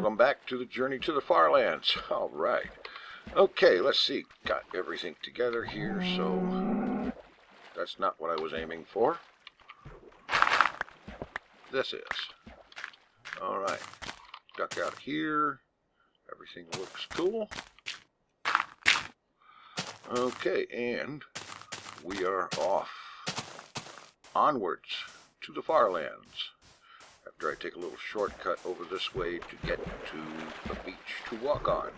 welcome back to the Journey to the FarLands. All right. Okay, let's see. Got everything together here, so that's not what I was aiming for. This is. All right. Duck out of here. Everything looks cool. Okay, and we are off onwards to the FarLands. After I take a little shortcut over this way to get to a beach to walk on.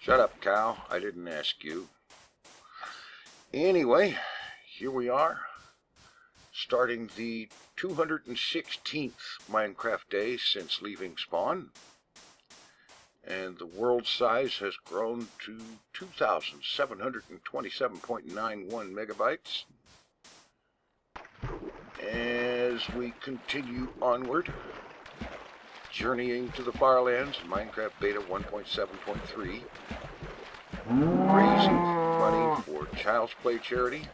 Shut up, cow. I didn't ask you. Anyway, here we are, starting the 216th Minecraft day since leaving spawn. And the world size has grown to 2,727.91 megabytes. As we continue onward, journeying to the FarLands, Minecraft Beta 1.7.3, raising money for Child's Play charity,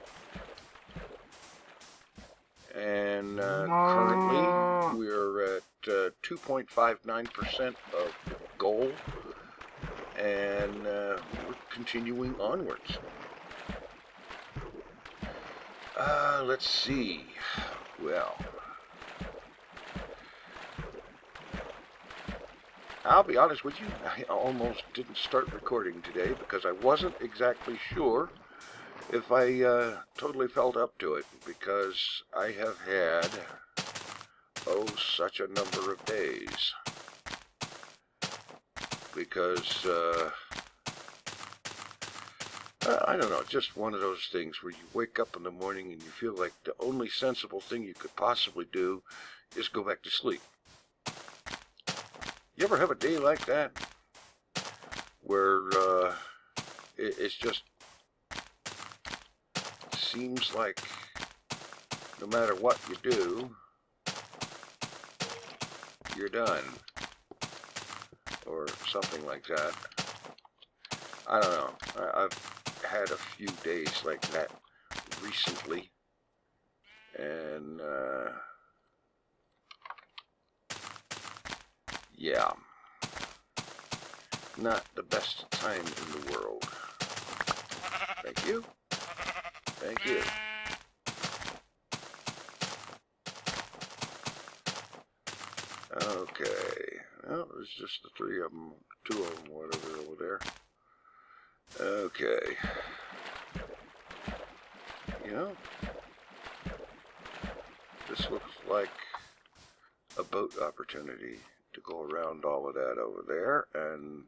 and currently we're at 2.59% of the goal, and we're continuing onwards. Let's see. Well, I'll be honest with you, I almost didn't start recording today because I wasn't exactly sure if I totally felt up to it, because I have had, such a number of days. Because, I don't know, just one of those things where you wake up in the morning and you feel like the only sensible thing you could possibly do is go back to sleep. You ever have a day like that? Where, it's just seems like no matter what you do, you're done. Or something like that. I don't know. I've had a few days like that recently. And, yeah. Not the best time in the world. Thank you. Thank you. Okay. Well, there's just the three of them, two of them, whatever, over there. Okay. You know, this looks like a boat opportunity to go around all of that over there, and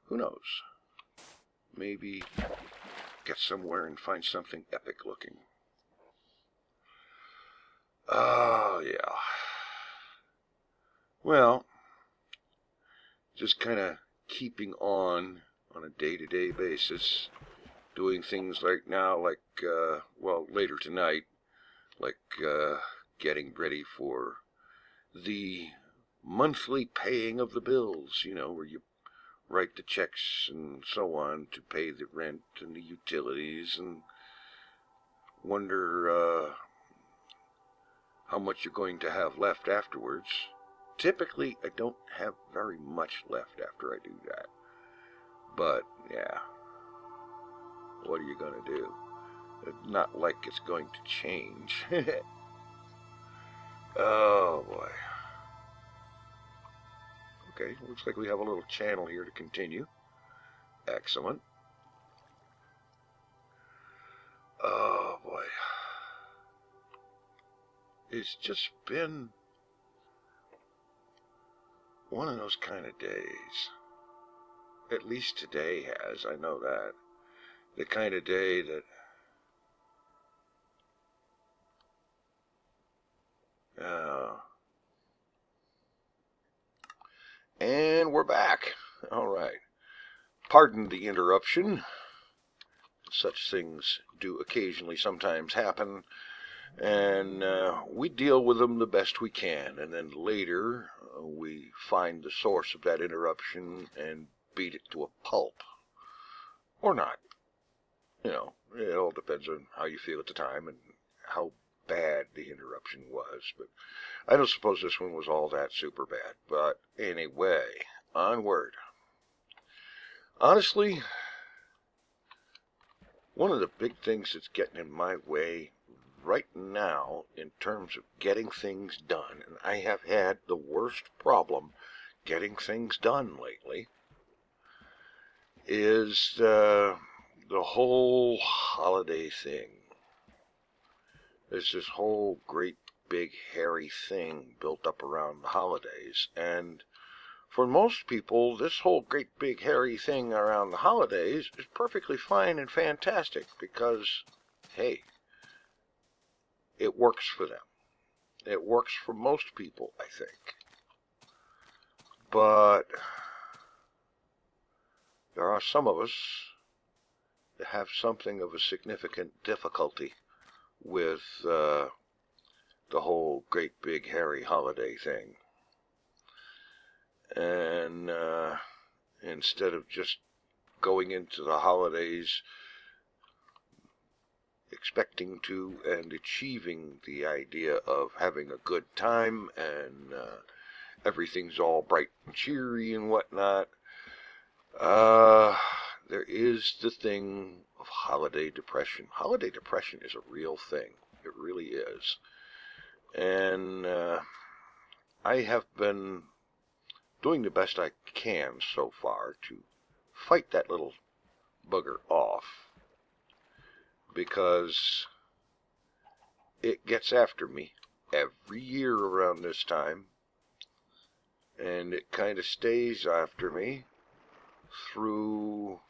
who knows, maybe get somewhere and find something epic looking. Oh, yeah. Well, just kind of keeping on a day-to-day basis, doing things like now, like, later tonight, like, getting ready for the monthly paying of the bills, you know, where you write the checks and so on to pay the rent and the utilities, and wonder, how much you're going to have left afterwards. Typically, I don't have very much left after I do that. But, yeah. What are you going to do? It's not like it's going to change. Oh, boy. Okay, looks like we have a little channel here to continue. Excellent. Oh, boy. It's just been one of those kind of days. At least today has, I know that. The kind of day that... And we're back. All right. Pardon the interruption. Such things do occasionally sometimes happen. And we deal with them the best we can. And then later, we find the source of that interruption and beat it to a pulp. Or not. You know, it all depends on how you feel at the time and how bad the interruption was, but I don't suppose this one was all that super bad. But anyway, onward. Honestly, one of the big things that's getting in my way right now in terms of getting things done, and I have had the worst problem getting things done lately, is the whole holiday thing. There's this whole great big hairy thing built up around the holidays, and for most people, this whole great big hairy thing around the holidays is perfectly fine and fantastic because, hey, it works for them. It works for most people, I think. But there are some of us that have something of a significant difficulty with the whole great big hairy holiday thing. And instead of just going into the holidays expecting to and achieving the idea of having a good time and everything's all bright and cheery and whatnot, there is the thing of holiday depression. Holiday depression is a real thing. It really is. And I have been doing the best I can so far to fight that little bugger off, because it gets after me every year around this time, and it kind of stays after me through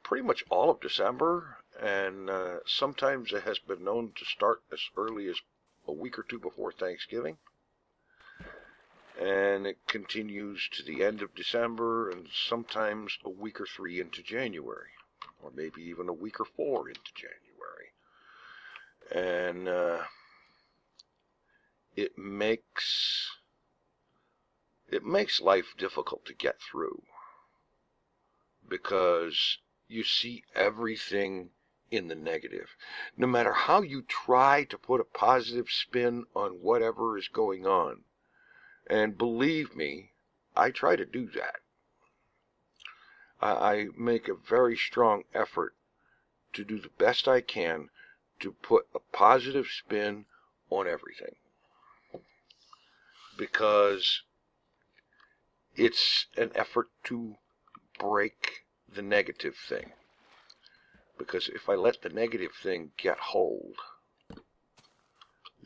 pretty much all of December, and sometimes it has been known to start as early as a week or two before Thanksgiving, and it continues to the end of December, and sometimes a week or three into January, or maybe even a week or four into January. And it makes life difficult to get through, because you see everything in the negative. No matter how you try to put a positive spin on whatever is going on, and believe me, I try to do that. I make a very strong effort to do the best I can to put a positive spin on everything, because it's an effort to break the negative thing. Because if I let the negative thing get hold,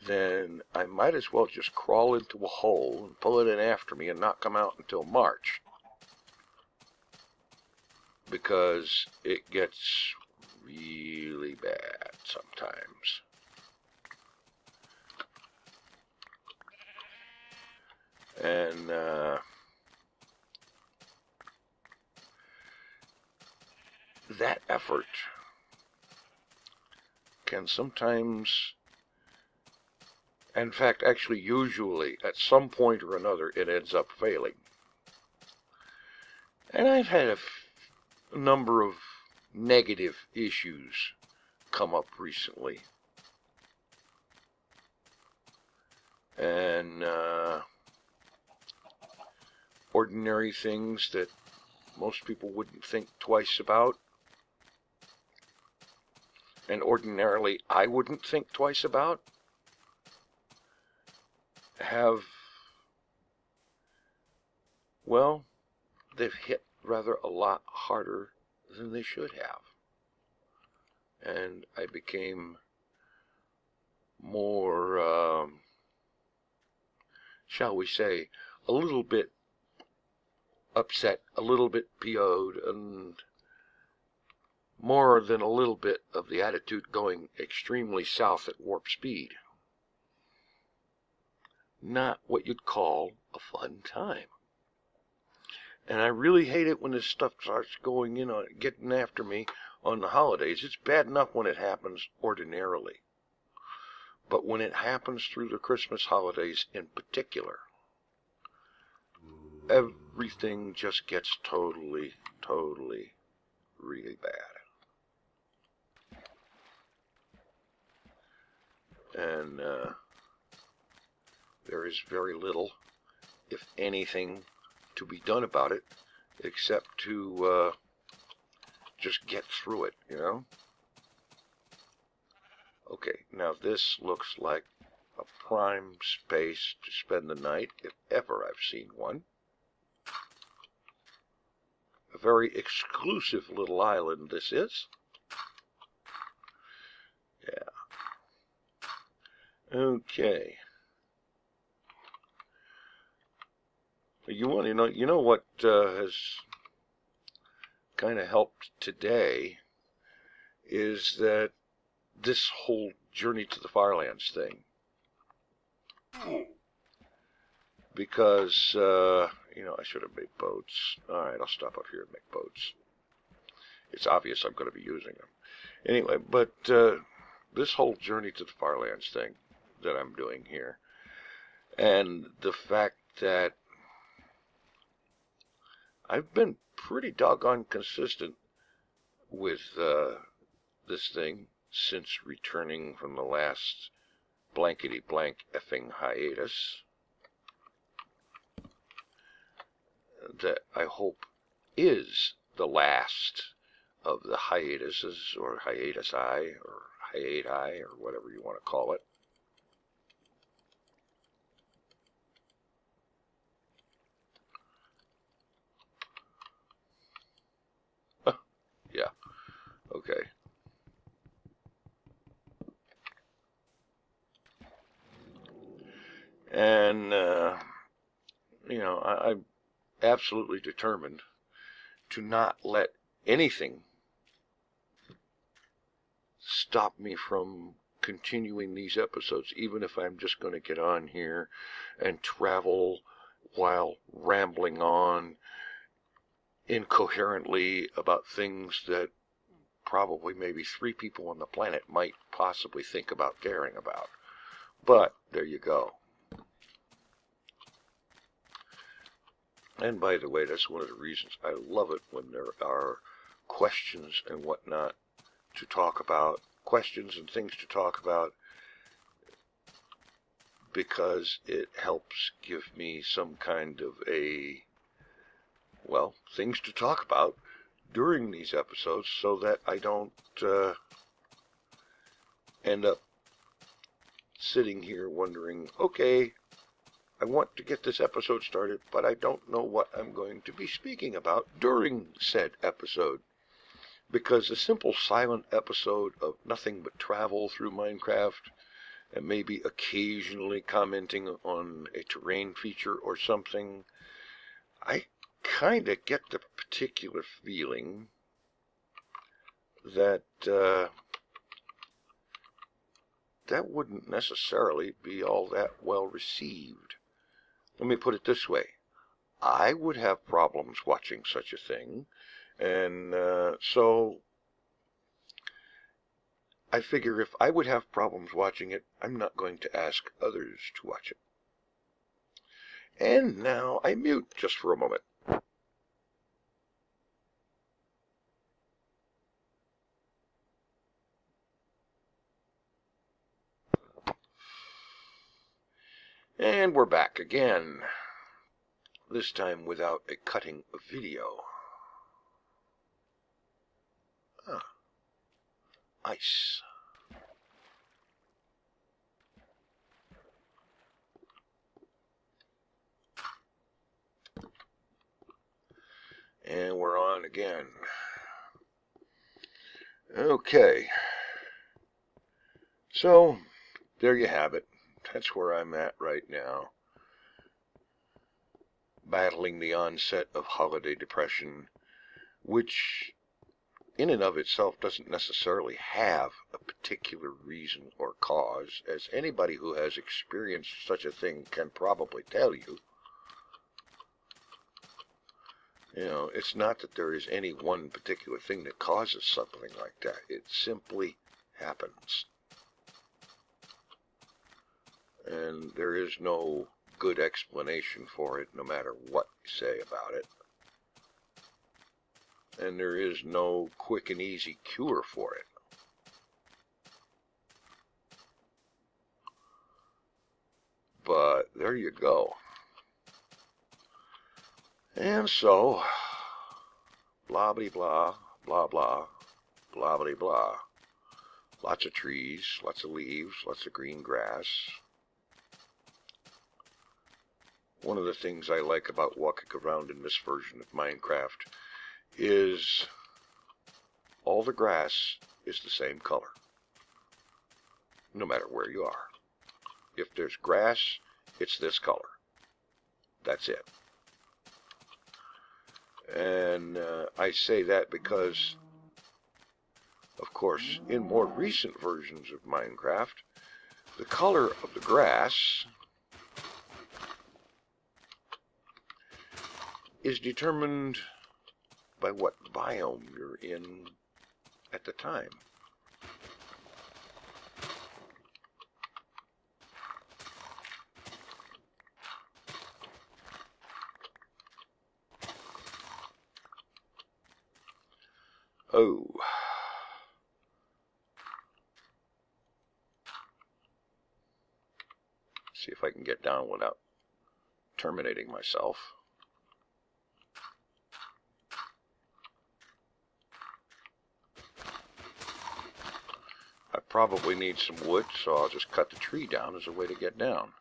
then I might as well just crawl into a hole and pull it in after me and not come out until March. Because it gets really bad sometimes. And that effort can sometimes, in fact, actually usually, at some point or another, it ends up failing. And I've had a number of negative issues come up recently. And ordinary things that most people wouldn't think twice about, and ordinarily I wouldn't think twice about, have, well, they've hit rather a lot harder than they should have. And I became more, shall we say, a little bit upset, a little bit PO'd, and more than a little bit of the attitude going extremely south at warp speed. Not what you'd call a fun time. And I really hate it when this stuff starts going in on getting after me on the holidays. It's bad enough when it happens ordinarily, but when it happens through the Christmas holidays in particular, everything just gets totally really bad. and there is very little, if anything, to be done about it, except to just get through it, you know? Okay, now this looks like a prime space to spend the night, if ever I've seen one. A very exclusive little island this is. Yeah. Okay. You know what has kind of helped today is that this whole Journey to the FarLands thing. Because, I should have made boats. Alright, I'll stop up here and make boats. It's obvious I'm going to be using them. Anyway, but this whole Journey to the FarLands thing that I'm doing here, and the fact that I've been pretty doggone consistent with this thing since returning from the last blankety-blank effing hiatus, that I hope is the last of the hiatuses, or hiatusi, or hiati, or whatever you want to call it. Yeah, okay. And, I'm absolutely determined to not let anything stop me from continuing these episodes, even if I'm just going to get on here and travel while rambling on incoherently about things that probably maybe 3 people on the planet might possibly think about caring about. But there you go. And by the way, that's one of the reasons I love it when there are questions and whatnot to talk about, questions and things to talk about, because it helps give me some kind of things to talk about during these episodes, so that I don't end up sitting here wondering, okay, I want to get this episode started, but I don't know what I'm going to be speaking about during said episode. Because a simple silent episode of nothing but travel through Minecraft, and maybe occasionally commenting on a terrain feature or something, I kind of get the particular feeling that that wouldn't necessarily be all that well received. Let me put it this way. I would have problems watching such a thing, and so I figure if I would have problems watching it, I'm not going to ask others to watch it. And now I mute just for a moment. And we're back again. This time without a cutting of video. Ice. And we're on again. Okay. So, there you have it. That's where I'm at right now. Battling the onset of holiday depression, which in and of itself doesn't necessarily have a particular reason or cause, as anybody who has experienced such a thing can probably tell you. It's not that there is any one particular thing that causes something like that. It simply happens. And there is no good explanation for it, no matter what you say about it. And there is no quick and easy cure for it. But there you go. And so, blah blah blah, blah blah, blah blah blah. Lots of trees, lots of leaves, lots of green grass. One of the things I like about walking around in this version of Minecraft is all the grass is the same color, no matter where you are. If there's grass, it's this color. That's it. And I say that because, of course, in more recent versions of Minecraft, the color of the grass is determined by what biome you're in at the time. Oh. See if I can get down without terminating myself. I probably need some wood, so I'll just cut the tree down as a way to get down.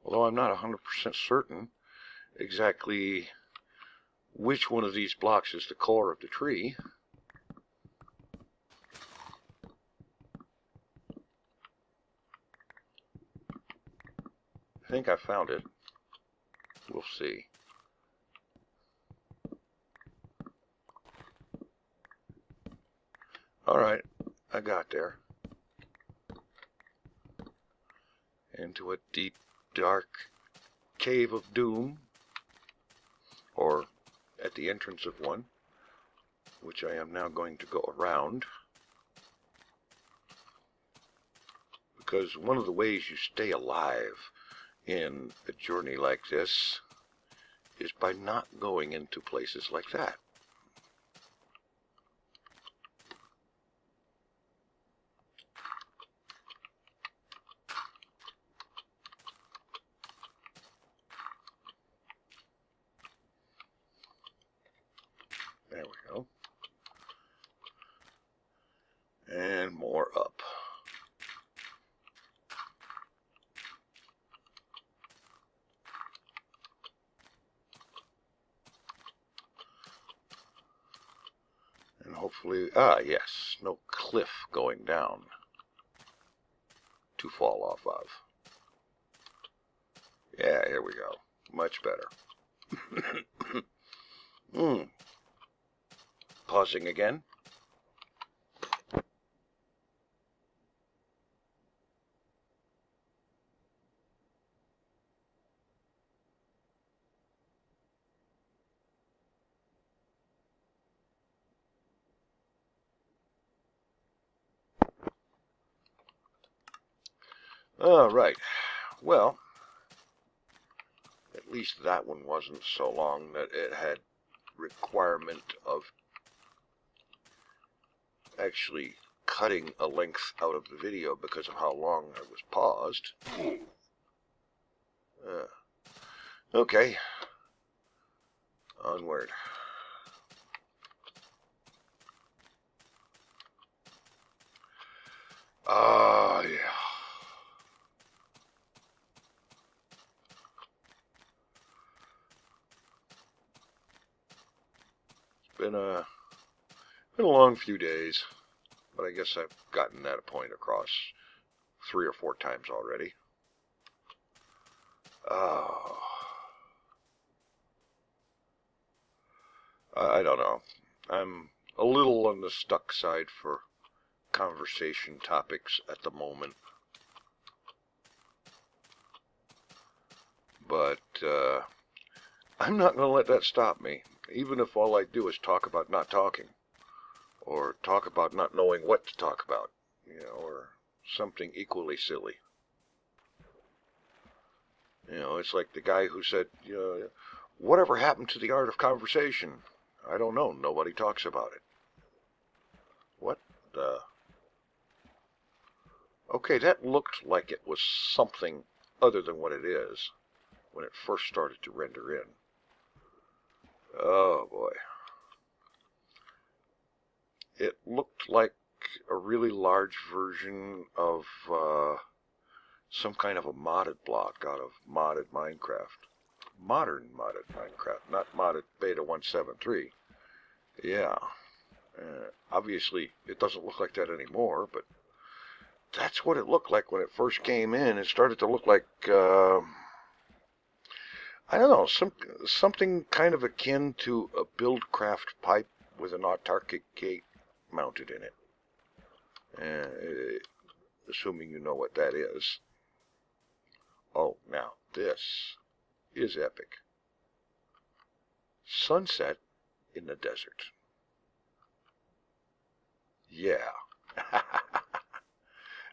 Although I'm not 100% certain exactly which one of these blocks is the core of the tree. I think I found it. We'll see. Alright, I got there. Into a deep, dark cave of doom, or at the entrance of one, which I am now going to go around. Because one of the ways you stay alive in a journey like this is by not going into places like that. There we go. And more up. And hopefully, yes, no cliff going down to fall off of. Yeah, here we go. Much better. Pausing again. All right. Well, at least that one wasn't so long that it had requirement of actually cutting a length out of the video because of how long I was paused. Okay. Onward. Yeah. Been a long few days, but I guess I've gotten that point across 3 or 4 times already. I don't know. I'm a little on the stuck side for conversation topics at the moment. But I'm not going to let that stop me, even if all I do is talk about not talking, or talk about not knowing what to talk about, or something equally silly. It's like the guy who said, whatever happened to the art of conversation? I don't know. Nobody talks about it. What the... Okay, that looked like it was something other than what it is when it first started to render in. Oh boy. It looked like a really large version of some kind of a modded block out of modded Minecraft. Modern modded Minecraft, not modded beta 173. Yeah. Obviously, it doesn't look like that anymore, but that's what it looked like when it first came in. It started to look like, I don't know, something kind of akin to a Buildcraft pipe with an autarkic gate mounted in it. Assuming you know what that is. Oh, now, this is epic. Sunset in the desert. Yeah.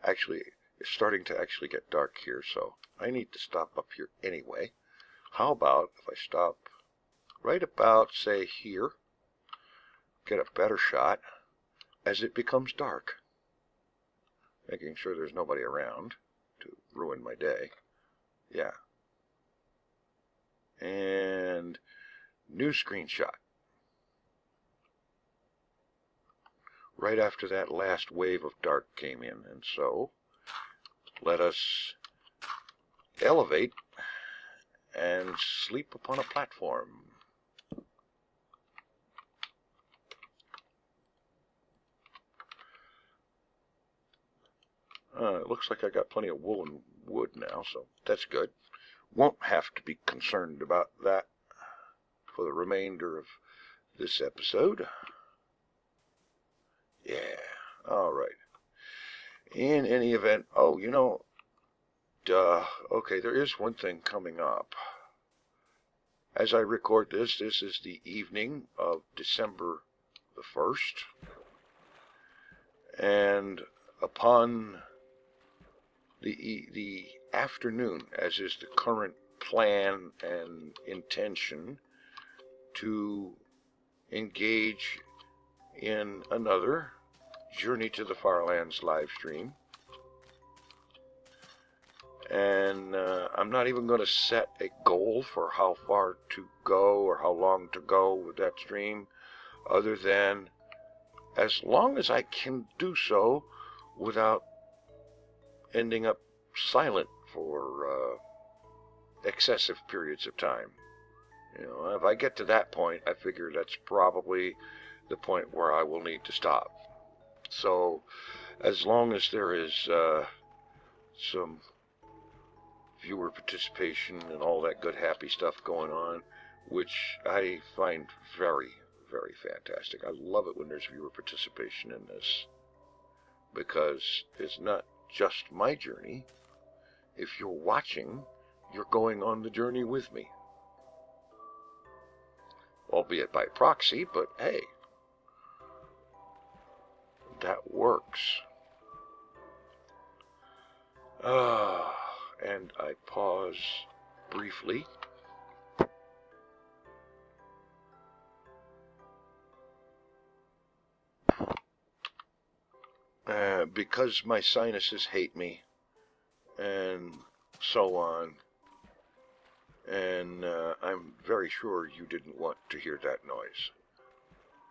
Actually, it's starting to actually get dark here, so I need to stop up here anyway. How about if I stop right about, say, here, get a better shot as it becomes dark, making sure there's nobody around to ruin my day. Yeah. And new screenshot. Right after that last wave of dark came in, and so let us elevate and sleep upon a platform. It looks like I got plenty of wool and wood now, so that's good. Won't have to be concerned about that for the remainder of this episode. Yeah, all right. In any event, oh, you know, okay, there is one thing coming up. As I record this, this is the evening of December the 1st. And upon the afternoon, as is the current plan and intention, to engage in another Journey to the FarLands live stream. And I'm not even going to set a goal for how far to go or how long to go with that stream, other than as long as I can do so without ending up silent for excessive periods of time. You know, if I get to that point, I figure that's probably the point where I will need to stop. So, as long as there is some viewer participation and all that good happy stuff going on, which I find very, very fantastic. I love it when there's viewer participation in this, because it's not just my journey. If you're watching, you're going on the journey with me. Albeit by proxy, but hey, that works. And I pause briefly. Because my sinuses hate me, and so on. And I'm very sure you didn't want to hear that noise.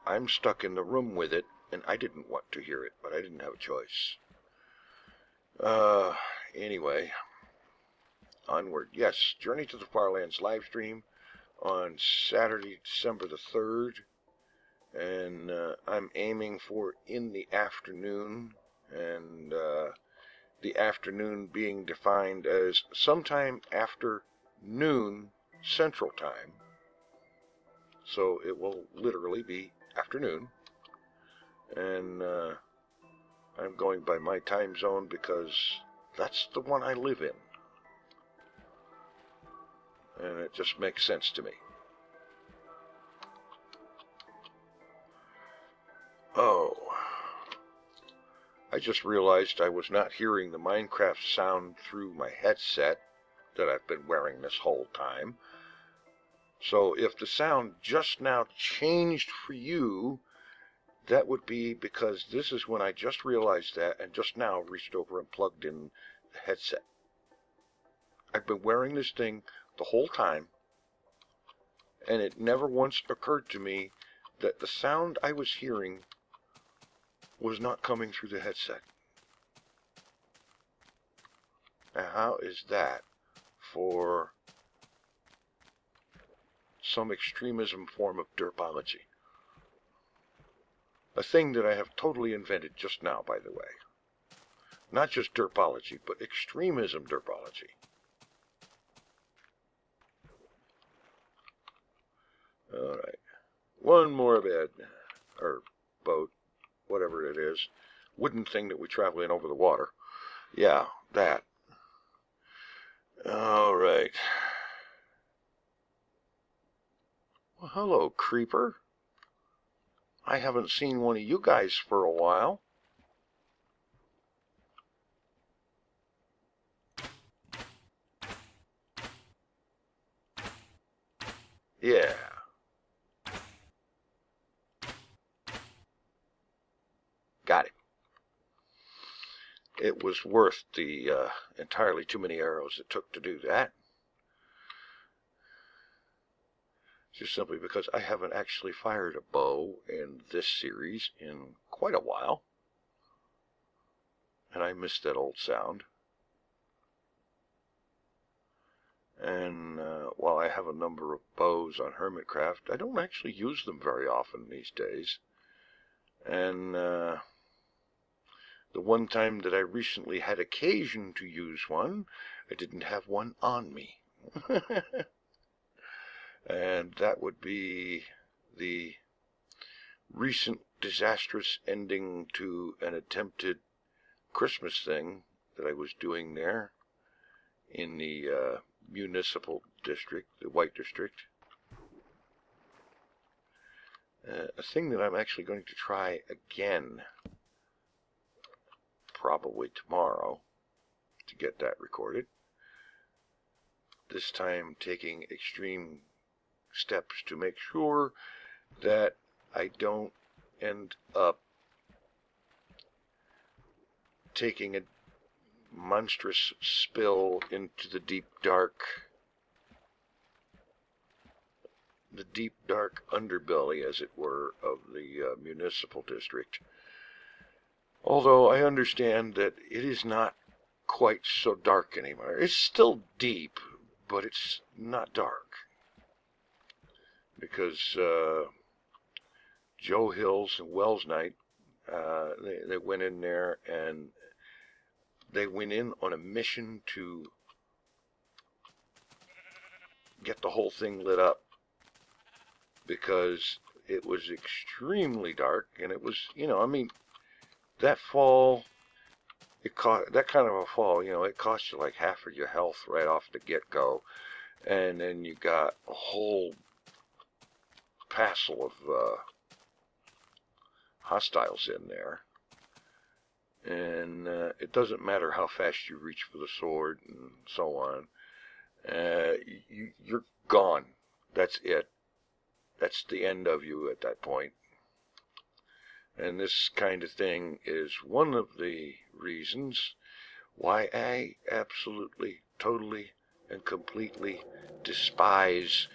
I'm stuck in the room with it, and I didn't want to hear it, but I didn't have a choice. Anyway, onward. Yes, Journey to the FarLands live stream on Saturday, December the 3rd. And I'm aiming for in the afternoon, and the afternoon being defined as sometime after noon Central Time. So it will literally be afternoon. And I'm going by my time zone because that's the one I live in. And it just makes sense to me. Oh, I just realized I was not hearing the Minecraft sound through my headset that I've been wearing this whole time. So if the sound just now changed for you, that would be because this is when I just realized that and just now reached over and plugged in the headset. I've been wearing this thing the whole time, and it never once occurred to me that the sound I was hearing was not coming through the headset. Now, how is that for some extremism form of derpology? A thing that I have totally invented just now, by the way. Not just derpology, but extremism derpology. Alright. One more bed, or boat, whatever it is. Wooden thing that we travel in over the water. Yeah, that. Alright. Well, hello, creeper. I haven't seen one of you guys for a while. Yeah. Got it. It was worth the entirely too many arrows it took to do that. Just simply because I haven't actually fired a bow in this series in quite a while. And I missed that old sound. And while I have a number of bows on Hermitcraft, I don't actually use them very often these days. And the one time that I recently had occasion to use one, I didn't have one on me. And that would be the recent disastrous ending to an attempted Christmas thing that I was doing there in the municipal district, the White District. A thing that I'm actually going to try again, probably tomorrow, to get that recorded. This time taking extreme steps to make sure that I don't end up taking a monstrous spill into the deep dark underbelly, as it were, of the municipal district. Although I understand that it is not quite so dark anymore. It's still deep, but it's not dark. Because Joe Hills and Wells Knight, they went in there and they went in on a mission to get the whole thing lit up, because it was extremely dark, and it was, I mean, that fall, that kind of a fall, it cost you like half of your health right off the get-go, and then you got a whole passel of hostiles in there, and it doesn't matter how fast you reach for the sword and so on, you're gone. That's it. That's the end of you at that point. And this kind of thing is one of the reasons why I absolutely, totally, and completely despise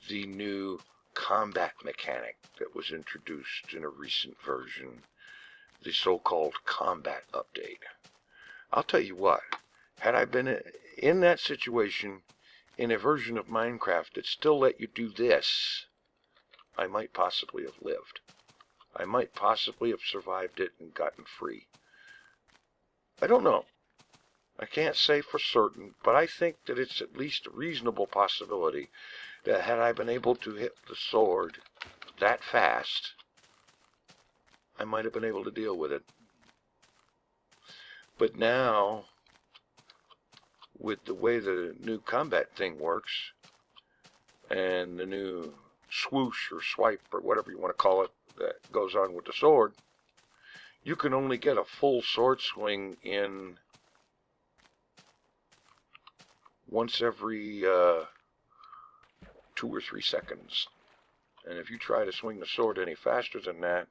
the new combat mechanic that was introduced in a recent version, the so-called combat update. I'll tell you what, had I been in that situation in a version of Minecraft that still let you do this, I might possibly have lived. I might possibly have survived it and gotten free. I don't know. I can't say for certain, but I think that it's at least a reasonable possibility that had I been able to hit the sword that fast, I might have been able to deal with it. But now, with the way the new combat thing works, and the new swoosh or swipe or whatever you want to call it that goes on with the sword, you can only get a full sword swing in once every 2 or 3 seconds. And if you try to swing the sword any faster than that...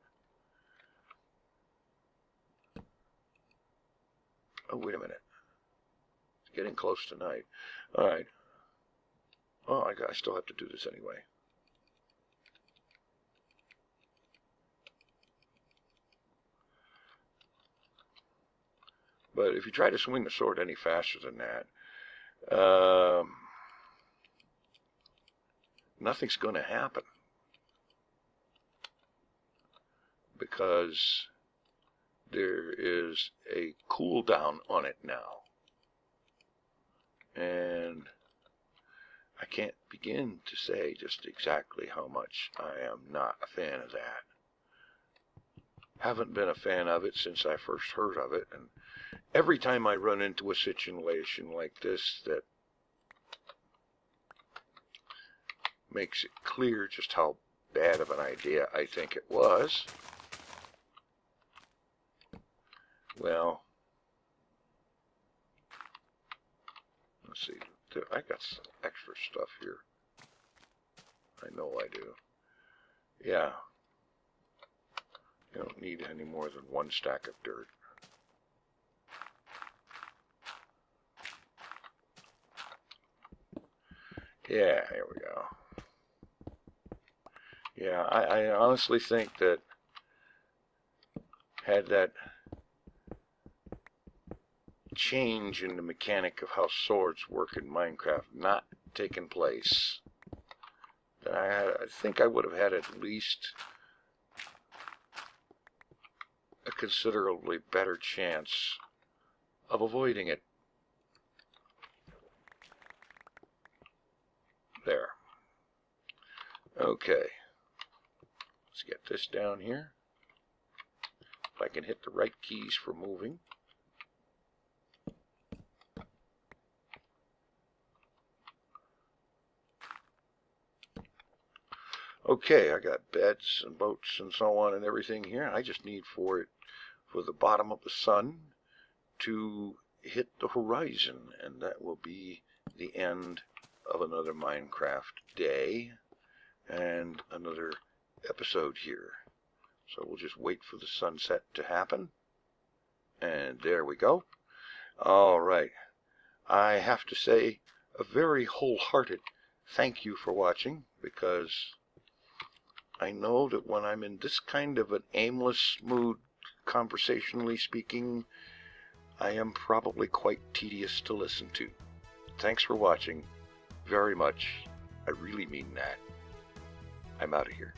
Oh, wait a minute. It's getting close tonight. Alright. Oh, I still have to do this anyway. But if you try to swing the sword any faster than that, nothing's going to happen. Because there is a cooldown on it now. And I can't begin to say just exactly how much I am not a fan of that. Haven't been a fan of it since I first heard of it, and every time I run into a situation like this that makes it clear just how bad of an idea I think it was, well, let's see, I got some extra stuff here. I know I do. Yeah. You don't need any more than 1 stack of dirt. Yeah, here we go. Yeah, I honestly think that had that change in the mechanic of how swords work in Minecraft not taken place, then I think I would have had at least a considerably better chance of avoiding it. There. Okay. Let's get this down here. If I can hit the right keys for moving. Okay, I got beds and boats and so on and everything here. I just need for the bottom of the sun to hit the horizon, and that will be the end of another Minecraft day and another episode here. So we'll just wait for the sunset to happen, and there we go. All right, I have to say a very wholehearted thank you for watching, because I know that when I'm in this kind of an aimless mood, conversationally speaking, I am probably quite tedious to listen to. Thanks for watching very much. I really mean that. I'm out of here.